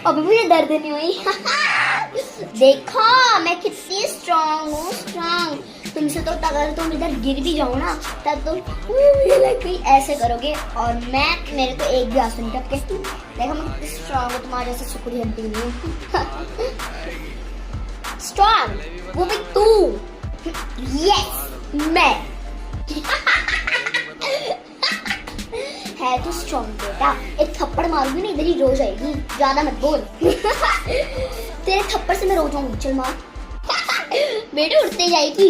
अभी मुझे दर्द नहीं हुई। देखो मैं कितनी स्ट्रांग हूँ, स्ट्रांग। तुमसे तो अगर तुम इधर गिर भी जाओ ना तब तो ऐसे करोगे और मैं मेरे को एक भी आंसू नहीं टपके। देखो मैं कितनी स्ट्रांग हूँ, तुम्हारे जैसे सुकुड़ी हड्डी नहीं हूँ। स्ट्रांग वो भी तू। यस मैं। है तो स्ट्रॉन्ग बेटा, एक थप्पड़ मारूंगी ना इधर ही रो जाएगी, ज्यादा मत बोल। तेरे थप्पड़ से मैं रो जाऊंगी, चल मार। बेटे उठते जाएगी।